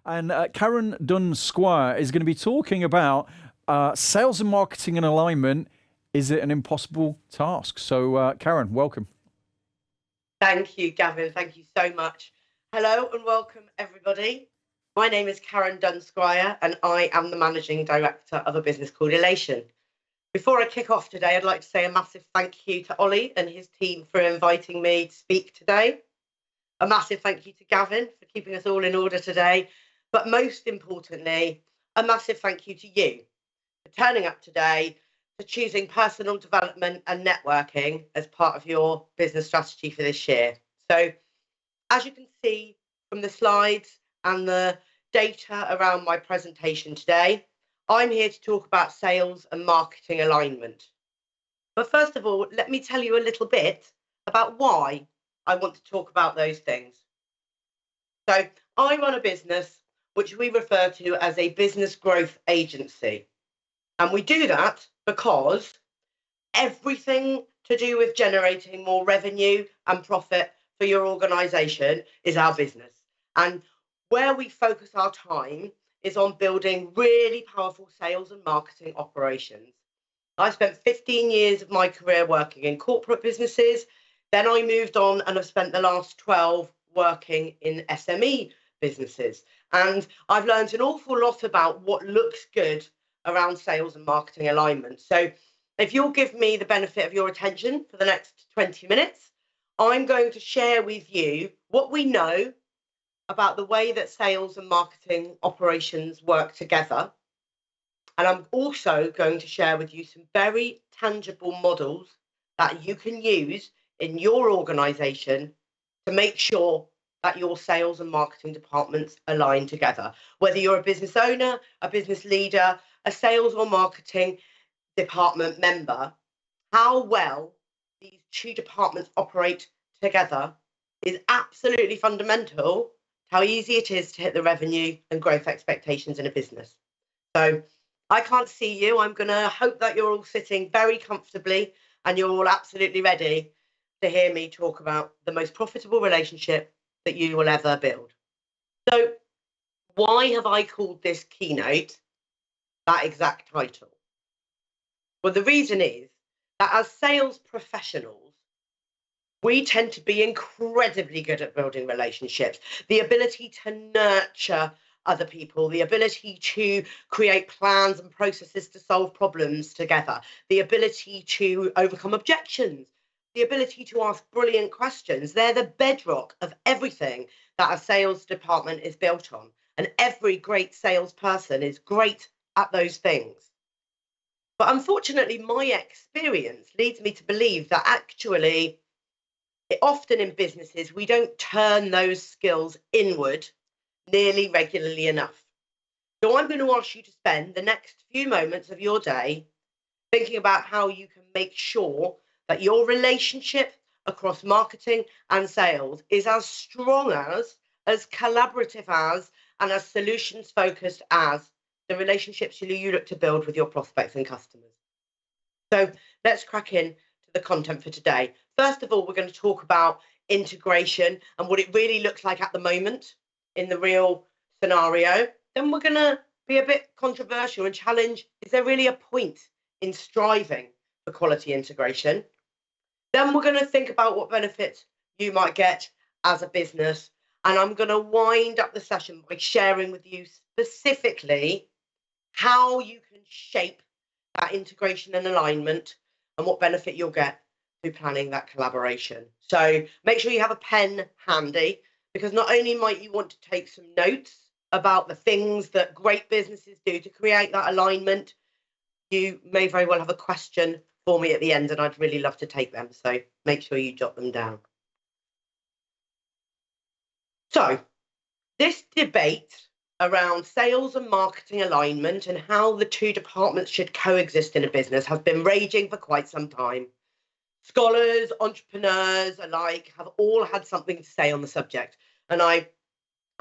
And Karen Dunne-Squire is going to be talking about sales and marketing and alignment. Is it an impossible task? So, Karen, welcome. Thank you, Gavin. Thank you so much. Hello and welcome, everybody. My name is Karen Dunne-Squire, and I am the Managing Director of a business called Elation. Before I kick off today, I'd like to say a massive thank you to Ollie and his team for inviting me to speak today. A massive thank you to Gavin for keeping us all in order today. But most importantly, a massive thank you to you for turning up today, for choosing personal development and networking as part of your business strategy for this year. So, as you can see from the slides and the data around my presentation today, I'm here to talk about sales and marketing alignment. But first of all, let me tell you a little bit about why I want to talk about those things. So I run a business which we refer to as a business growth agency. And we do that because everything to do with generating more revenue and profit for your organisation is our business. And where we focus our time is on building really powerful sales and marketing operations. I spent 15 years of my career working in corporate businesses. Then I moved on and I've spent the last 12 working in SME businesses. And I've learned an awful lot about what looks good around sales and marketing alignment. So if you'll give me the benefit of your attention for the next 20 minutes, I'm going to share with you what we know about the way that sales and marketing operations work together. And I'm also going to share with you some very tangible models that you can use in your organisation to make sure that your sales and marketing departments align together. Whether you're a business owner, a business leader, a sales or marketing department member, how well these two departments operate together is absolutely fundamental to how easy it is to hit the revenue and growth expectations in a business. So I can't see you. I'm going to hope that you're all sitting very comfortably and you're all absolutely ready to hear me talk about the most profitable relationship that you will ever build. So why have I called this keynote that exact title? Well, the reason is that as sales professionals, we tend to be incredibly good at building relationships, the ability to nurture other people, the ability to create plans and processes to solve problems together, the ability to overcome objections, the ability to ask brilliant questions. They're the bedrock of everything that a sales department is built on. And every great salesperson is great at those things. But unfortunately, my experience leads me to believe that actually, often in businesses, we don't turn those skills inward nearly regularly enough. So I'm going to ask you to spend the next few moments of your day thinking about how you can make sure that your relationship across marketing and sales is as strong as collaborative as, and as solutions focused as the relationships you look to build with your prospects and customers. So let's crack in to the content for today. First of all, we're going to talk about integration and what it really looks like at the moment in the real scenario. Then we're going to be a bit controversial and challenge, is there really a point in striving for quality integration? Then we're going to think about what benefits you might get as a business. And I'm going to wind up the session by sharing with you specifically how you can shape that integration and alignment and what benefit you'll get through planning that collaboration. So make sure you have a pen handy, because not only might you want to take some notes about the things that great businesses do to create that alignment, you may very well have a question for me at the end, and I'd really love to take them. So make sure you jot them down. So this debate around sales and marketing alignment and how the two departments should coexist in a business has been raging for quite some time. Scholars, entrepreneurs alike have all had something to say on the subject. And I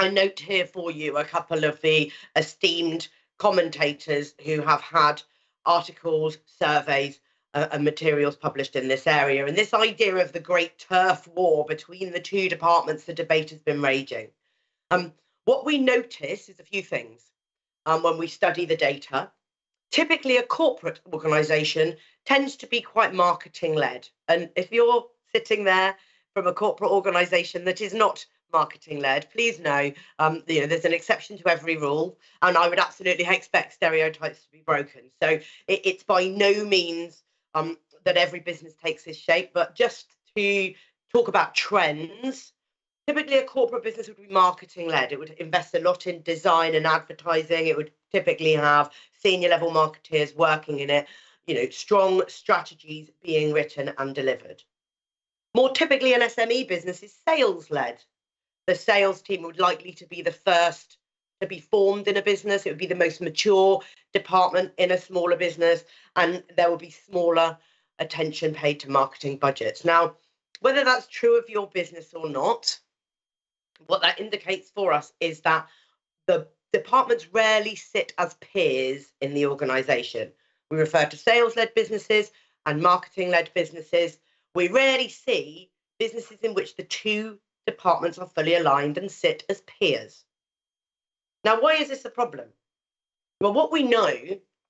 note here for you a couple of the esteemed commentators who have had articles, surveys, and materials published in this area. And this idea of the great turf war between the two departments, the debate has been raging. What we notice is a few things when we study the data. Typically, a corporate organisation tends to be quite marketing led. And if you're sitting there from a corporate organisation that is not marketing led, please know, there's an exception to every rule. And I would absolutely expect stereotypes to be broken. So it's by no means that every business takes this shape, but just to talk about trends. Typically, a corporate business would be marketing led. It would invest a lot in design and advertising. It would typically have senior level marketeers working in it, strong strategies being written and delivered. More typically, an SME business is sales led. The sales team would likely to be the first to be formed in a business. It would be the most mature department in a smaller business, and there will be smaller attention paid to marketing budgets. Now, whether that's true of your business or not, what that indicates for us is that the departments rarely sit as peers in the organisation. We refer to sales-led businesses and marketing-led businesses. We rarely see businesses in which the two departments are fully aligned and sit as peers. Now, why is this a problem? Well, what we know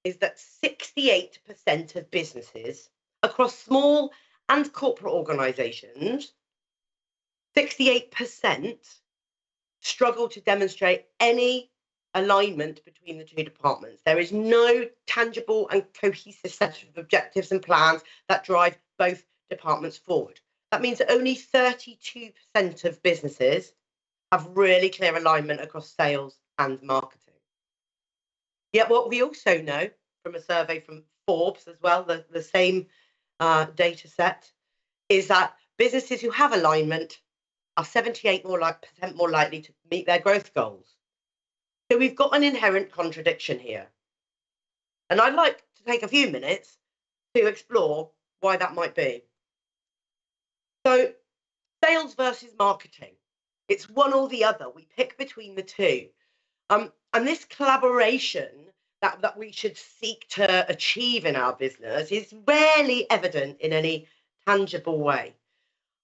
is that 68% of businesses across small and corporate organisations, 68% struggle to demonstrate any alignment between the two departments. There is no tangible and cohesive set of objectives and plans that drive both departments forward. That means that only 32% of businesses have really clear alignment across sales and marketing. Yet what we also know from a survey from Forbes as well, the same data set, is that businesses who have alignment are 78% more likely to meet their growth goals. So we've got an inherent contradiction here. And I'd like to take a few minutes to explore why that might be. So sales versus marketing, it's one or the other. We pick between the two. And this collaboration that we should seek to achieve in our business is rarely evident in any tangible way.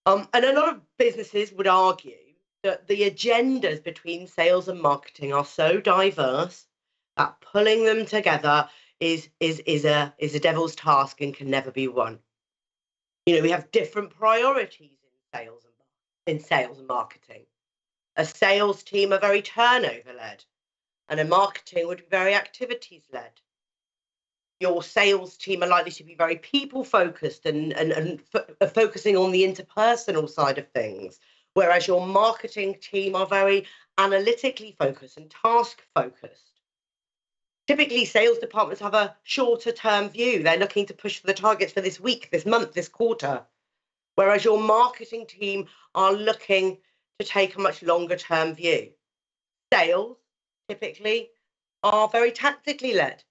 And a lot of businesses would argue that the agendas between sales and marketing are so diverse that pulling them together is a devil's task and can never be won. We have different priorities in sales and marketing. A sales team are very turnover led, and a marketing would be very activities led. Your sales team are likely to be very people focused and focusing on the interpersonal side of things, whereas your marketing team are very analytically focused and task focused. Typically, sales departments have a shorter term view. They're looking to push for the targets for this week, this month, this quarter, whereas your marketing team are looking to take a much longer term view. Sales typically are very tactically led.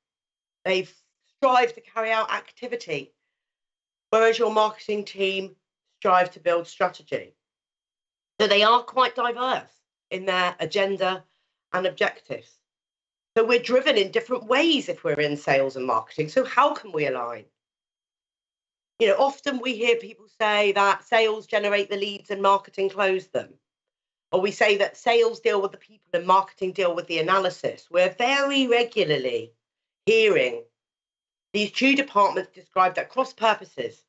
They strive to carry out activity, whereas your marketing team strive to build strategy. So they are quite diverse in their agenda and objectives. So we're driven in different ways if we're in sales and marketing. So how can we align? Often we hear people say that sales generate the leads and marketing close them. Or we say that sales deal with the people and marketing deal with the analysis. We're very regularly hearing these two departments described at cross purposes,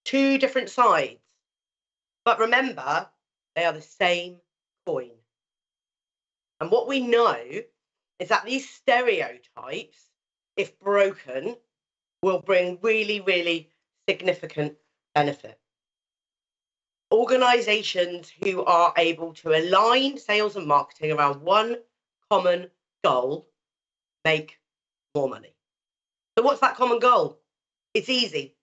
two different sides. But remember, they are the same coin. And what we know is that these stereotypes, if broken, will bring really, really significant benefit. Organizations who are able to align sales and marketing around one common goal make more money. So what's that common goal? It's easy.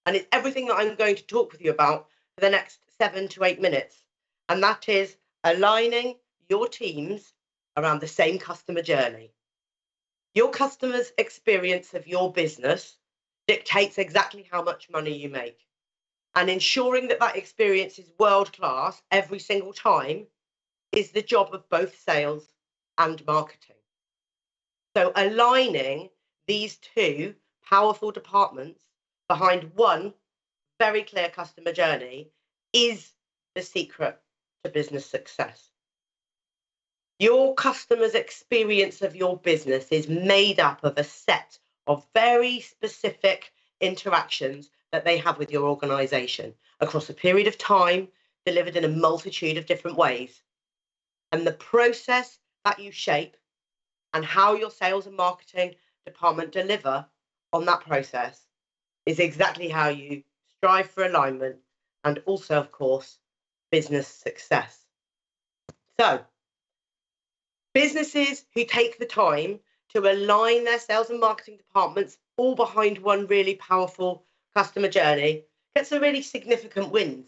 And it's everything that I'm going to talk with you about for the next 7 to 8 minutes. And that is aligning your teams around the same customer journey. Your customer's experience of your business dictates exactly how much money you make. And ensuring that that experience is world-class every single time is the job of both sales and marketing. So aligning these two powerful departments behind one very clear customer journey is the secret to business success. Your customer's experience of your business is made up of a set of very specific interactions that they have with your organization across a period of time, delivered in a multitude of different ways. And the process that you shape and how your sales and marketing department deliver on that process is exactly how you strive for alignment and also, of course, business success. So, businesses who take the time to align their sales and marketing departments all behind one really powerful customer journey get some really significant wins.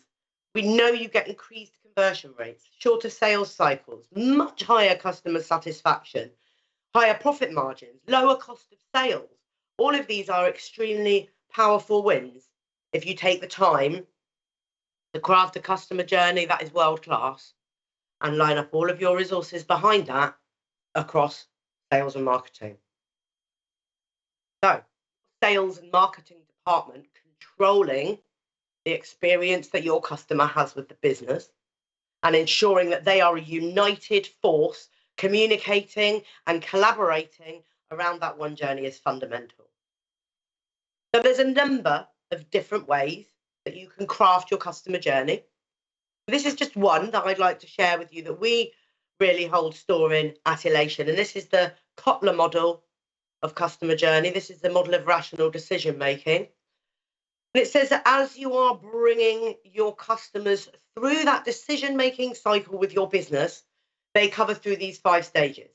We know you get increased conversion rates, shorter sales cycles, much higher customer satisfaction, higher profit margins, lower cost of sales. All of these are extremely powerful wins if you take the time to craft a customer journey that is world class and line up all of your resources behind that across sales and marketing. So, sales and marketing department controlling the experience that your customer has with the business and ensuring that they are a united force communicating and collaborating around that one journey is fundamental. So there's a number of different ways that you can craft your customer journey. This is just one that I'd like to share with you that we really hold store in at Elation. And this is the Kotler model of customer journey. This is the model of rational decision making. And it says that as you are bringing your customers through that decision making cycle with your business, they cover through these 5 stages.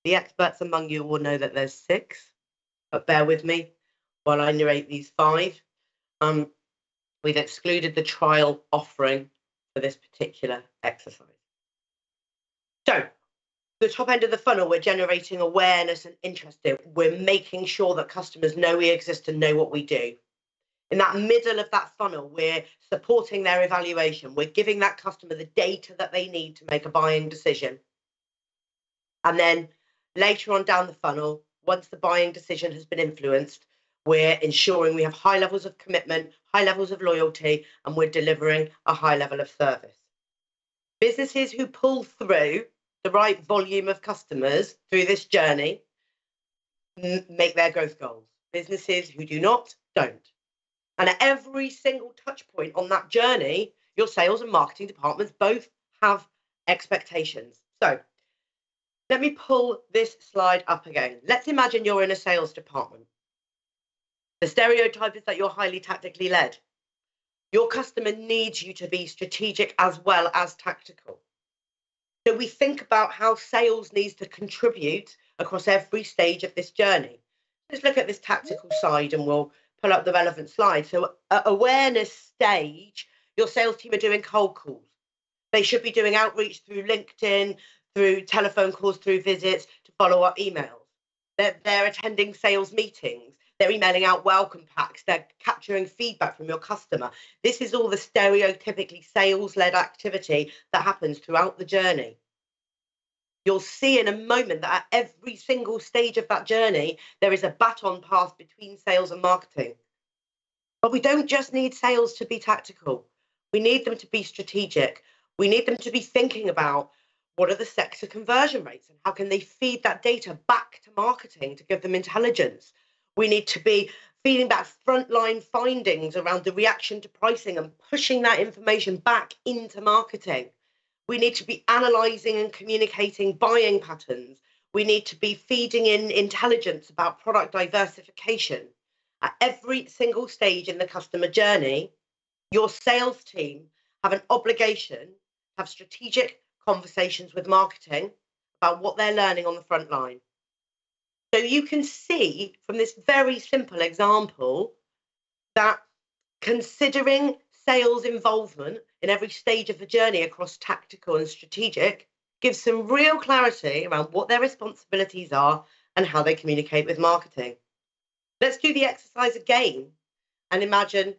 The experts among you will know that there's 6, but bear with me while I narrate these 5. We've excluded the trial offering for this particular exercise. So, the top end of the funnel, we're generating awareness and interest in. We're making sure that customers know we exist and know what we do. In that middle of that funnel, we're supporting their evaluation. We're giving that customer the data that they need to make a buying decision. And then later on down the funnel, once the buying decision has been influenced, we're ensuring we have high levels of commitment, high levels of loyalty, and we're delivering a high level of service. Businesses who pull through the right volume of customers through this journey make their growth goals. Businesses who do not, don't. And at every single touch point on that journey, your sales and marketing departments both have expectations. So let me pull this slide up again. Let's imagine you're in a sales department. The stereotype is that you're highly tactically led. Your customer needs you to be strategic as well as tactical. So we think about how sales needs to contribute across every stage of this journey. Let's look at this tactical side and we'll pull up the relevant slide. So at awareness stage, your sales team are doing cold calls. They should be doing outreach through LinkedIn, through telephone calls, through visits, to follow up emails. They're attending sales meetings. They're emailing out welcome packs. They're capturing feedback from your customer. This is all the stereotypically sales-led activity that happens throughout the journey. You'll see in a moment that at every single stage of that journey, there is a baton pass between sales and marketing. But we don't just need sales to be tactical. We need them to be strategic. We need them to be thinking about what are the sector conversion rates and how can they feed that data back to marketing to give them intelligence. We need to be feeding back frontline findings around the reaction to pricing and pushing that information back into marketing. We need to be analysing and communicating buying patterns. We need to be feeding in intelligence about product diversification. At every single stage in the customer journey, your sales team have an obligation to have strategic conversations with marketing about what they're learning on the front line. So you can see from this very simple example that considering sales involvement in every stage of the journey across tactical and strategic gives some real clarity around what their responsibilities are and how they communicate with marketing. Let's do the exercise again and imagine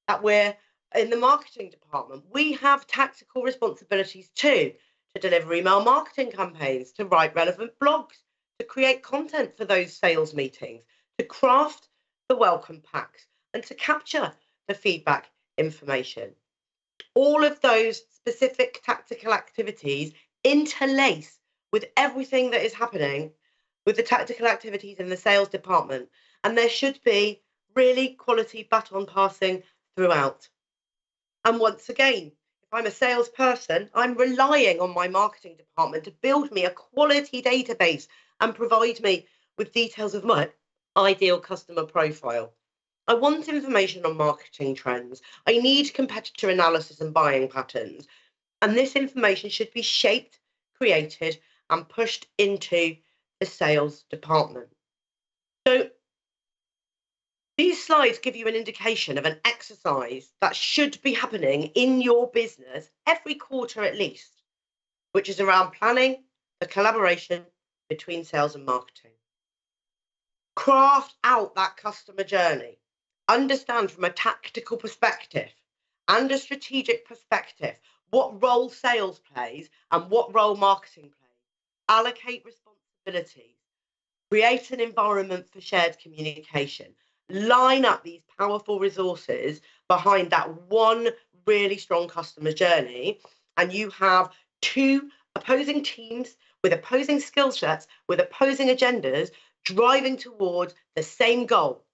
that we're in the marketing department. We have tactical responsibilities too, to deliver email marketing campaigns, to write relevant blogs, to create content for those sales meetings, to craft the welcome packs, and to capture the feedback information. All of those specific tactical activities interlace with everything that is happening with the tactical activities in the sales department. And there should be really quality baton passing throughout. And once again, if I'm a salesperson, I'm relying on my marketing department to build me a quality database and provide me with details of my ideal customer profile. I want information on marketing trends. I need competitor analysis and buying patterns. And this information should be shaped, created, and pushed into the sales department. So these slides give you an indication of an exercise that should be happening in your business every quarter at least, which is around planning the collaboration between sales and marketing. Craft out that customer journey. Understand from a tactical perspective and a strategic perspective what role sales plays and what role marketing plays. Allocate responsibilities. Create an environment for shared communication. Line up these powerful resources behind that one really strong customer journey, and you have two opposing teams with opposing skill sets, with opposing agendas, driving towards the same goal.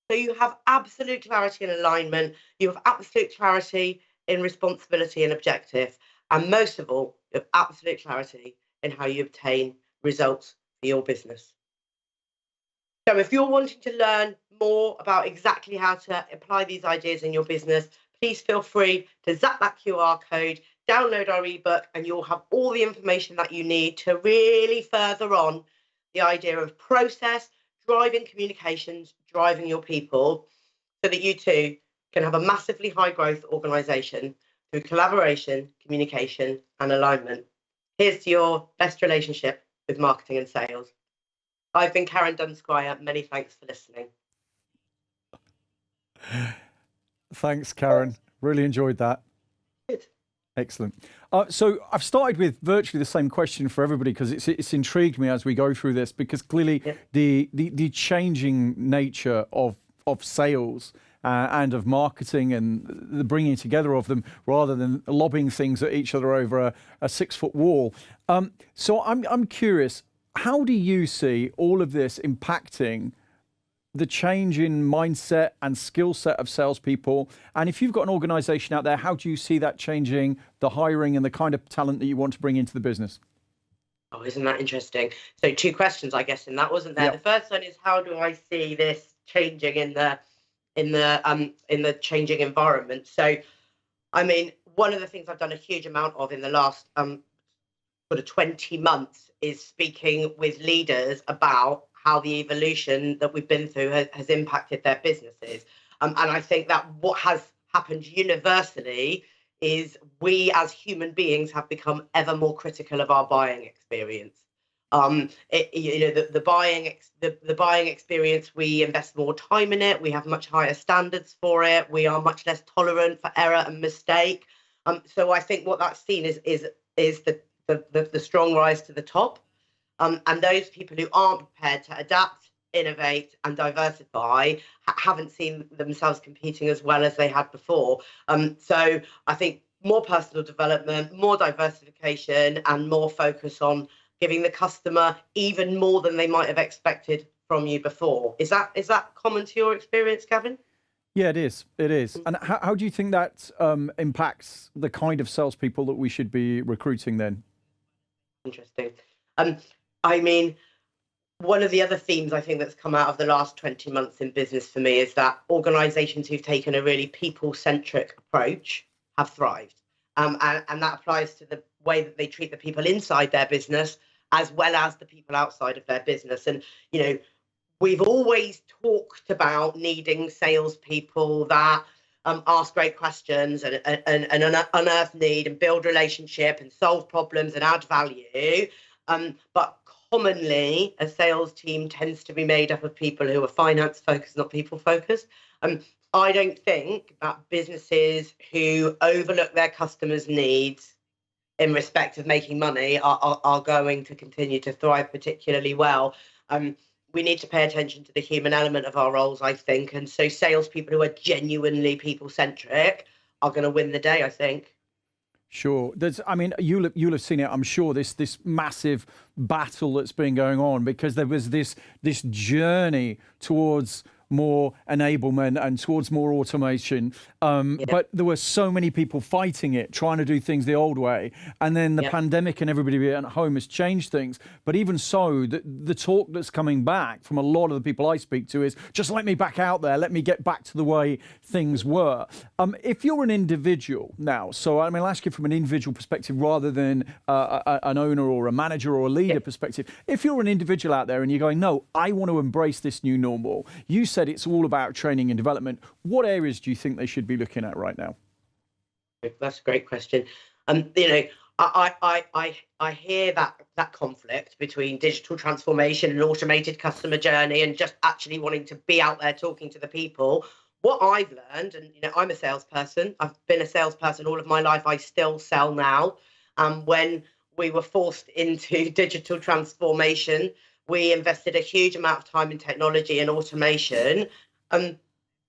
So you have absolute clarity and alignment, you have absolute clarity in responsibility and objective, and most of all, you have absolute clarity in how you obtain results for your business. So if you're wanting to learn more about exactly how to apply these ideas in your business, please feel free to zap that QR code, download our ebook, and you'll have all the information that you need to really further on the idea of process, driving communications, driving your people, so that you too can have a massively high growth organization through collaboration, communication, and alignment. Here's to your best relationship with marketing and sales. I've been Karen Dunne-Squire. Many thanks for listening. Thanks, Karen. Really enjoyed that. Good. Excellent. So I've started with virtually the same question for everybody because it's intrigued me as we go through this, because clearly the changing nature of sales and of marketing and the bringing together of them rather than lobbing things at each other over a 6-foot wall. So I'm curious, how do you see all of this impacting the change in mindset and skill set of salespeople? And if you've got an organization out there, how do you see that changing the hiring and the kind of talent that you want to bring into the business? Oh, isn't that interesting? So 2 questions, I guess, in that, wasn't there? Yep. The first one is, how do I see this changing in the changing environment? So, I mean, one of the things I've done a huge amount of in the last sort of 20 months is speaking with leaders about how the evolution that we've been through has impacted their businesses. And I think that what has happened universally is we as human beings have become ever more critical of our buying experience. The buying experience, we invest more time in it. We have much higher standards for it. We are much less tolerant for error and mistake. So I think what that's seen is the strong rise to the top. And those people who aren't prepared to adapt, innovate, and diversify haven't seen themselves competing as well as they had before. So I think more personal development, more diversification, and more focus on giving the customer even more than they might have expected from you before. Is that common to your experience, Gavin? Yeah, it is. It is. And how do you think that impacts the kind of salespeople that we should be recruiting then? Interesting. I mean, one of the other themes I think that's come out of the last 20 months in business for me is that organizations who've taken a really people-centric approach have thrived. And that applies to the way that they treat the people inside their business as well as the people outside of their business. And, we've always talked about needing salespeople that ask great questions and unearth need and build relationship and solve problems and add value. But commonly, a sales team tends to be made up of people who are finance focused, not people focused. I don't think that businesses who overlook their customers' needs in respect of making money are going to continue to thrive particularly well. We need to pay attention to the human element of our roles, I think. And so salespeople who are genuinely people-centric are going to win the day, I think. Sure. I mean, you'll have seen it, I'm sure, this massive battle that's been going on, because there was this journey towards more enablement and towards more automation. But there were so many people fighting it, trying to do things the old way. And then the pandemic and everybody being at home has changed things. But even so, the talk that's coming back from a lot of the people I speak to is, just let me back out there, let me get back to the way things were. If you're an individual now, so I mean, I'll ask you from an individual perspective rather than an owner or a manager or a leader perspective. If you're an individual out there and you're going, no, I want to embrace this new normal, you said it's all about training and development. What areas do you think they should be looking at right now? That's a great question. You know, I hear that conflict between digital transformation and automated customer journey, and just actually wanting to be out there talking to the people. What I've learned, and you know, I'm a salesperson. I've been a salesperson all of my life. I still sell now. When we were forced into digital transformation, we invested a huge amount of time in technology and automation. That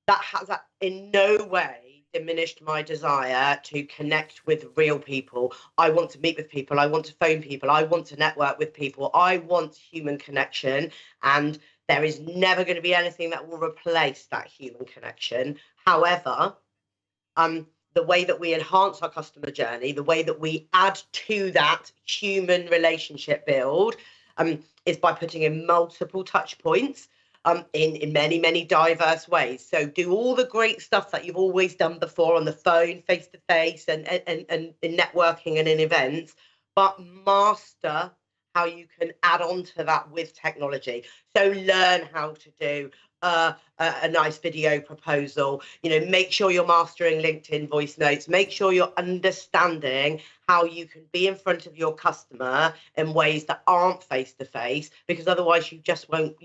has in no way diminished my desire to connect with real people. I want to meet with people. I want to phone people. I want to network with people. I want human connection. And there is never going to be anything that will replace that human connection. However, the way that we enhance our customer journey, the way that we add to that human relationship build, is by putting in multiple touch points in many, many diverse ways. So do all the great stuff that you've always done before on the phone, face to face, and in networking and in events, but master how you can add on to that with technology. So learn how to do a nice video proposal, you know, make sure you're mastering LinkedIn voice notes, make sure you're understanding how you can be in front of your customer in ways that aren't face to face, because otherwise you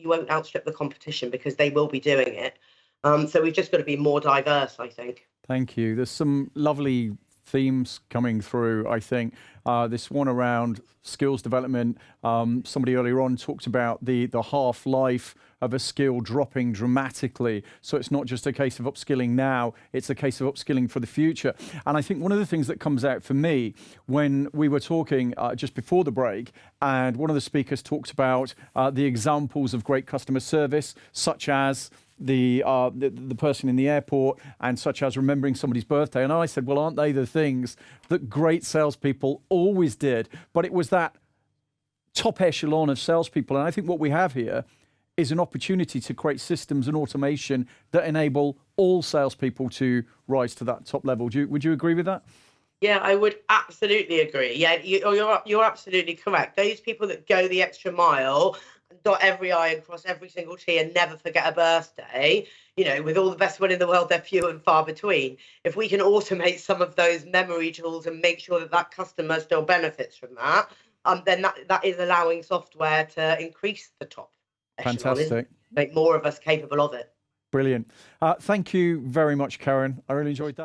won't outstrip the competition, because they will be doing it. So we've just got to be more diverse, I think. Thank you. There's some lovely themes coming through, I think. This one around skills development. Somebody earlier on talked about the half-life of a skill dropping dramatically. So it's not just a case of upskilling now, it's a case of upskilling for the future. And I think one of the things that comes out for me when we were talking just before the break, and one of the speakers talked about the examples of great customer service, such as the person in the airport, and such as remembering somebody's birthday. And I said, well, aren't they the things that great salespeople always did? But it was that top echelon of salespeople. And I think what we have here is an opportunity to create systems and automation that enable all salespeople to rise to that top level. Would you agree with that? Yeah, I would absolutely agree. Yeah, you're absolutely correct. Those people that go the extra mile, dot every I and cross every single T, and never forget a birthday, you know, with all the best will in the world, they're few and far between. If we can automate some of those memory tools and make sure that that customer still benefits from that, then that is allowing software to increase the top echelon, Fantastic. make more of us capable of it. Brilliant. Thank you very much, Karen. I really enjoyed that.